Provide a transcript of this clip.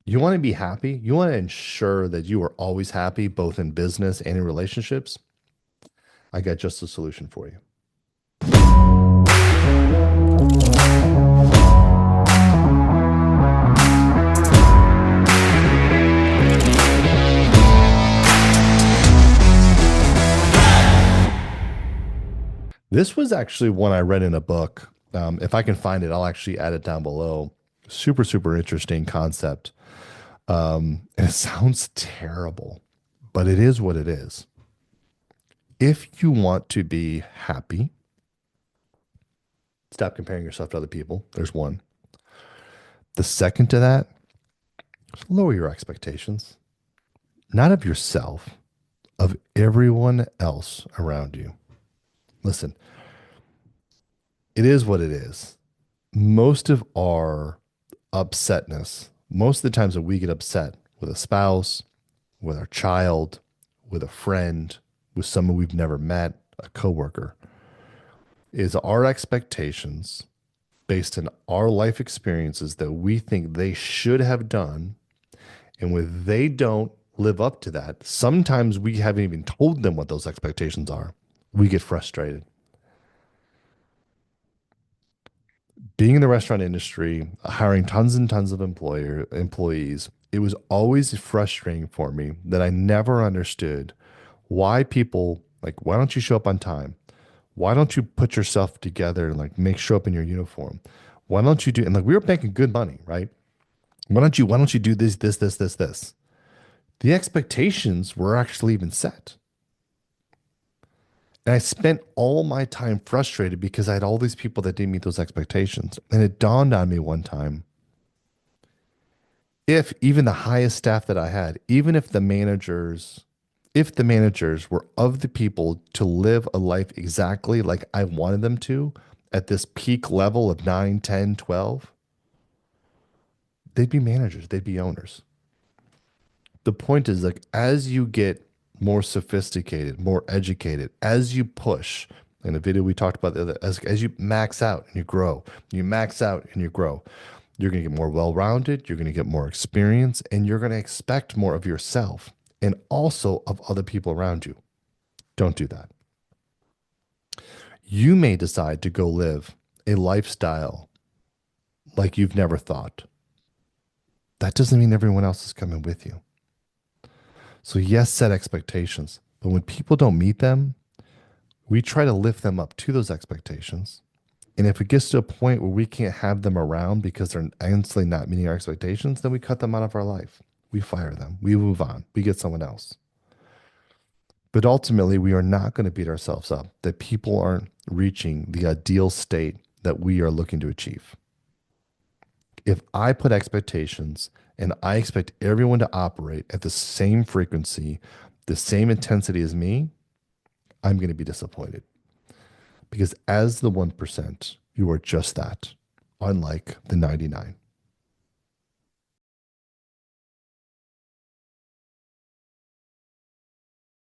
You want to be happy? You want to ensure that you are always happy, both in business and in relationships? I got just a solution for you. This was actually one I read in a book. If I can find it, I'll actually add it down below. Super, super interesting concept. And it sounds terrible, but it is what it is. If you want to be happy, stop comparing yourself to other people. There's one. The second to that, lower your expectations, not of yourself, of everyone else around you. Listen, it is what it is. Most of our upsetness, most of the times that we get upset with a spouse, with our child, with a friend, with someone we've never met, a coworker, is our expectations based on our life experiences that we think they should have done. And when they don't live up to that, sometimes we haven't even told them what those expectations are. We get frustrated. Being in the restaurant industry, hiring tons and tons of employees, it was always frustrating for me that I never understood why people like, why don't you show up on time? Why don't you put yourself together and like make show up in your uniform? Why don't you do and like we were making good money, right? Why don't you do this? The expectations were actually even set. And I spent all my time frustrated because I had all these people that didn't meet those expectations. And it dawned on me one time, if even the highest staff that I had, even if the managers were of the people to live a life exactly like I wanted them to at this peak level of 9, 10, 12, they'd be managers, they'd be owners. The point is like as you get more sophisticated, more educated, as you push, in the video we talked about the other, as you max out and you max out and you grow, you're going to get more well-rounded, you're going to get more experience, and you're going to expect more of yourself and also of other people around you. Don't do that. You may decide to go live a lifestyle like you've never thought. That doesn't mean everyone else is coming with you. So, yes, set expectations, but when people don't meet them, we try to lift them up to those expectations. And if it gets to a point where we can't have them around because they're instantly not meeting our expectations, then we cut them out of our life. We fire them. We move on. We get someone else. But ultimately, we are not going to beat ourselves up that people aren't reaching the ideal state that we are looking to achieve. If I put expectations and I expect everyone to operate at the same frequency, the same intensity as me, I'm going to be disappointed. Because as the 1%, you are just that, unlike the 99.